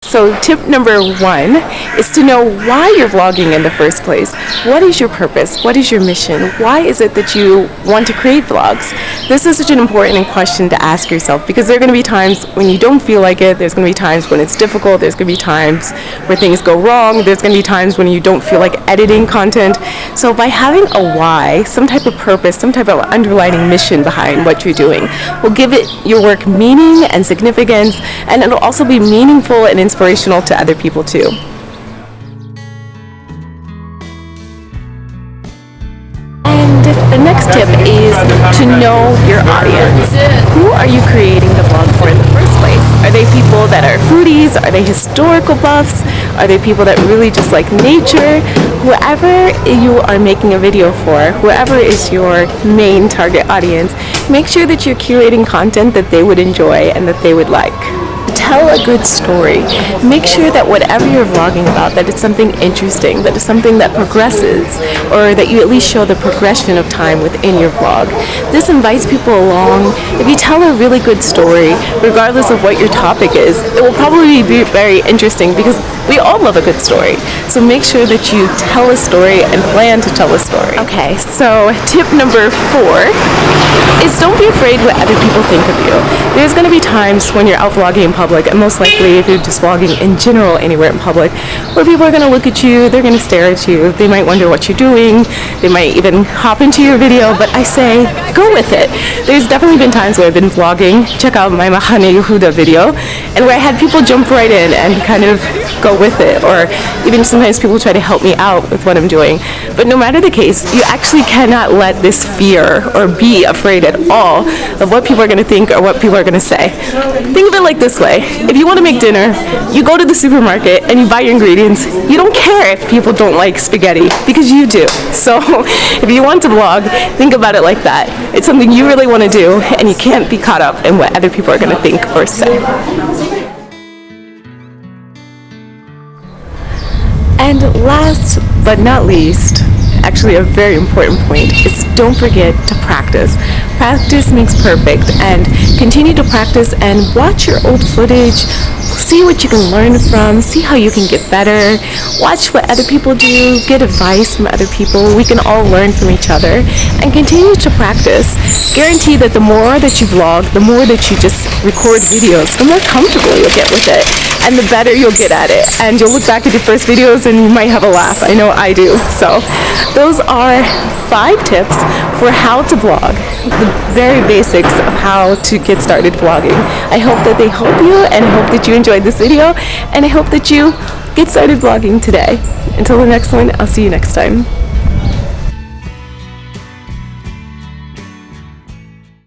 So tip number 1 is to know why you're vlogging in the first place. What is your purpose? What is your mission? Why is it that you want to create vlogs? This is such an important question to ask yourself, because there are going to be times when you don't feel like it. There's going to be times when it's difficult. There's going to be times where things go wrong. There's going to be times when you don't feel like editing content. So by having a why, some type of purpose, some type of underlining mission behind what you're doing, will give it your work meaning and significance, and it'll also be meaningful and inspirational to other people too. And the next tip is to know your audience. Who are you creating the vlog for in the first place? Are they people that are foodies? Are they historical buffs? Are they people that really just like nature? Whoever you are making a video for, whoever is your main target audience, make sure that you're curating content that they would enjoy and that they would like. Tell a good story. Make sure that whatever you're vlogging about, that it's something interesting, that it's something that progresses, or that you at least show the progression of time within your vlog. This invites people along. If you tell a really good story, regardless of what your topic is, it will probably be very interesting, because we all love a good story. So make sure that you tell a story and plan to tell a story. Okay, so tip number 4 is don't be afraid what other people think of you. There's going to be times when you're out vlogging in public, and most likely if you're just vlogging in general anywhere in public, where people are going to look at you, they're going to stare at you, they might wonder what you're doing, they might even hop into your video, but I say go with it. There's definitely been times where I've been vlogging, check out my Mahane Yehuda video, and where I had people jump right in and kind of go with it, or even sometimes people try to help me out with what I'm doing. But no matter the case, you actually cannot let this fear or be afraid at all of what people are going to think or what people are going to say. Think of it like this way. If you want to make dinner, you go to the supermarket and you buy your ingredients. You don't care if people don't like spaghetti, because you do. So if you want to vlog, think about it like that. It's something you really want to do, and you can't be caught up in what other people are going to think or say. And last but not least, actually a very important point, is don't forget to practice. Practice makes perfect, and continue to practice and watch your old footage, see what you can learn from, see how you can get better, watch what other people do, get advice from other people. We can all learn from each other, and continue to practice. Guarantee that the more that you vlog, the more that you just record videos, the more comfortable you'll get with it, and the better you'll get at it. And you'll look back at your first videos and you might have a laugh. I know I do. So those are 5 tips for how to vlog, the very basics of how to get started vlogging. I hope that they help you, and I hope that you enjoyed this video, and I hope that you get started vlogging today. Until the next one, I'll see you next time.